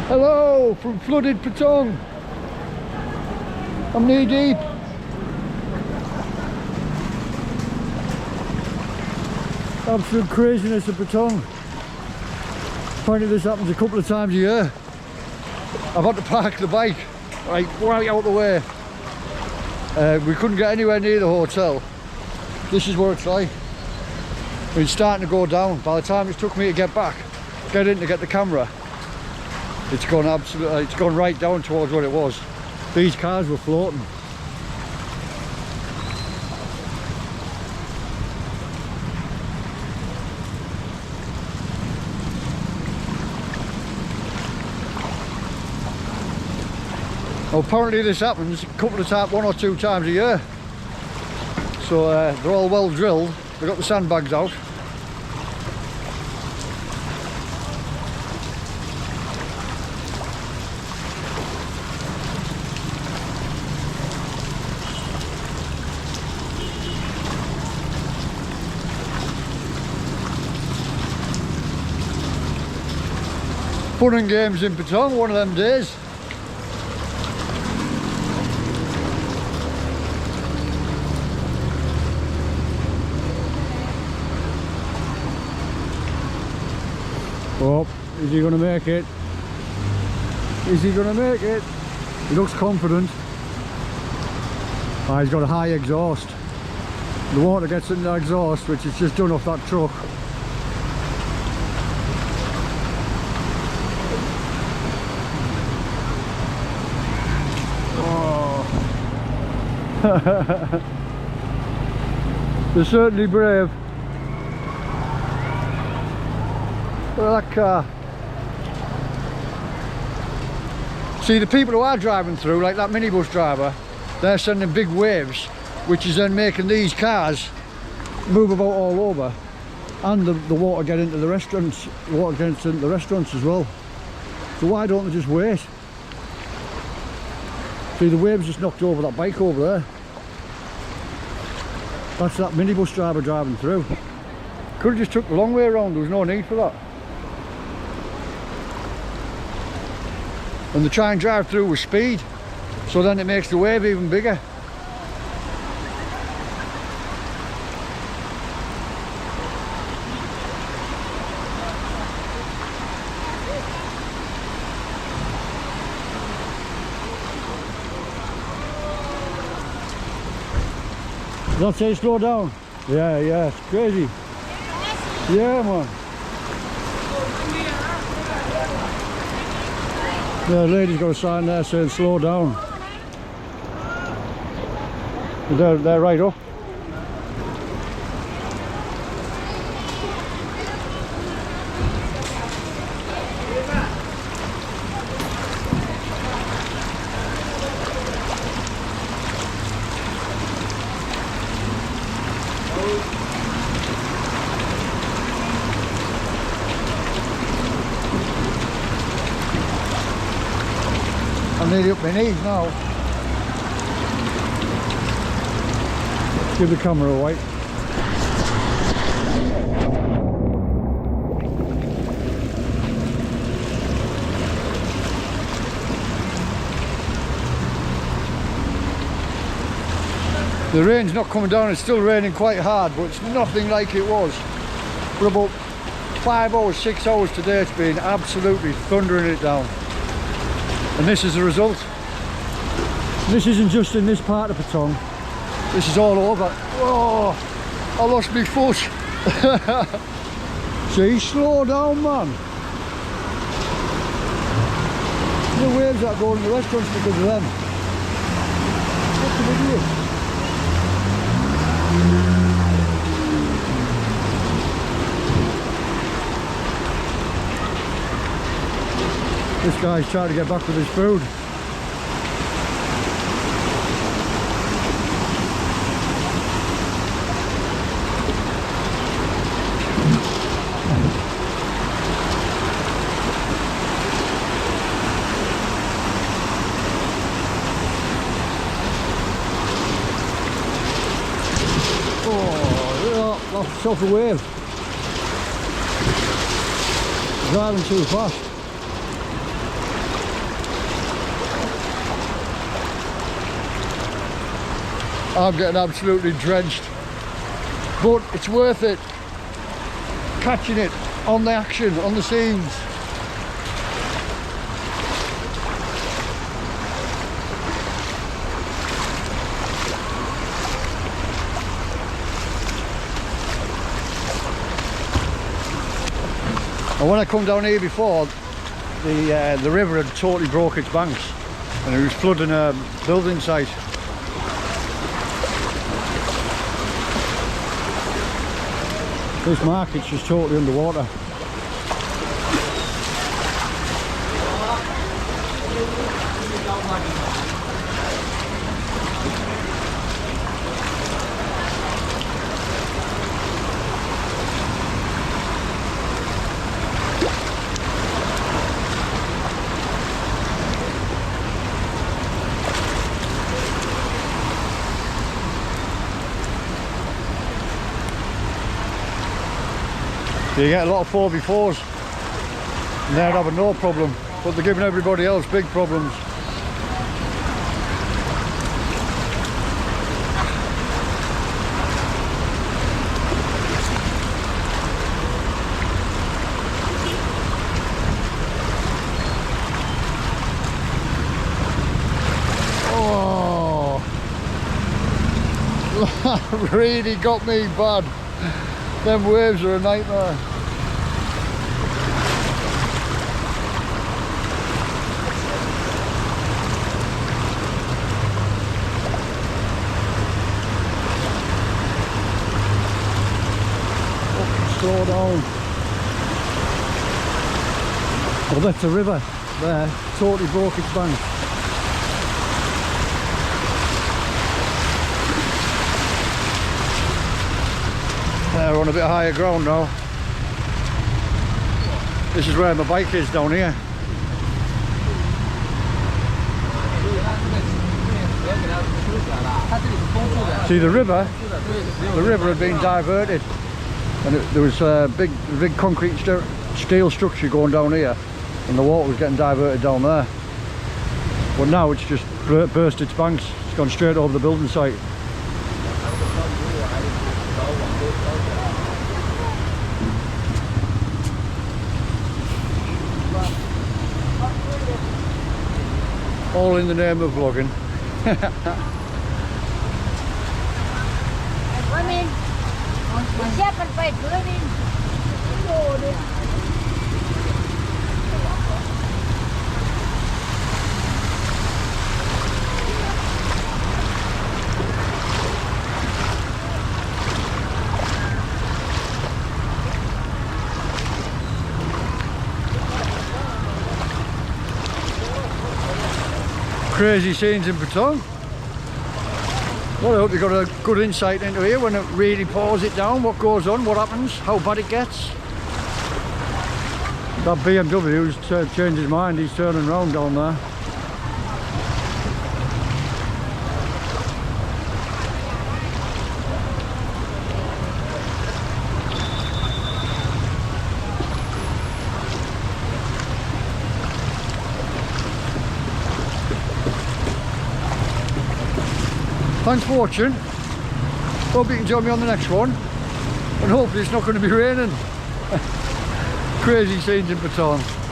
Hello from flooded Patong. I'm knee deep. Absolute craziness of Patong. Apparently this happens a couple of times a year. I've had to park the bike right out the way. We couldn't get anywhere near the hotel. This is what it's like. It's starting to go down. By the time it took me to get in to get the camera, it's gone right down towards what it was. These cars were floating. Well, apparently this happens a couple of times, 1 or 2 times a year. So they're all well drilled. They've got the sandbags out. Fun and games in Patong, one of them days. Oh, is he going to make it? Is he going to make it? He looks confident. He's got a high exhaust. The water gets in the exhaust, which is just done off that truck. They're certainly brave. Look at that car. See, the people who are driving through, like that minibus driver, they're sending big waves, which is then making these cars move about all over, and the water get into the restaurants. The water gets into the restaurants as well. So why don't they just wait? See, the waves just knocked over that bike over there. That's that minibus driver driving through. Could have just took the long way around, there was no need for that. And they try and drive through with speed, so then it makes the wave even bigger. That's how you slow down. Yeah, it's crazy. Yeah, man. The lady's got a sign there saying slow down. They're right up. I'm nearly up my knees now. Give the camera away. The rain's not coming down, it's still raining quite hard, but it's nothing like it was. For about 5 hours, 6 hours today, it's been absolutely thundering it down. And this is the result. This isn't just in this part of Patong, this is all over. Oh, I lost my foot. See, slow down, man. The waves that go in the restaurants because of them. What's an idiot? This guy's trying to get back with his food. Oh, that's off the wave. Driving too fast. I'm getting absolutely drenched, but it's worth it. Catching it on the action, on the scenes. And when I come down here before, the river had totally broke its banks and it was flooding a building site. This market's just totally underwater. You get a lot of 4x4s and they're having no problem, but they're giving everybody else big problems. Oh, that really got me bad. Them waves are a nightmare. Slow down. Well, that's the river there, totally broke its bank. We're on a bit higher ground now. This is where my bike is, down here. See, the river had been diverted, and there was a big concrete steel structure going down here, and the water was getting diverted down there. But now it's just burst its banks. It's gone straight over the building site. All in the name of vlogging. Crazy scenes in Patong. Well, I hope you got a good insight into here when it really pours it down, what goes on, what happens, how bad it gets. That BMW's changed his mind, he's turning around down there. Thanks for watching. Hope you can join me on the next one. And hopefully it's not going to be raining. Crazy scenes in Patong.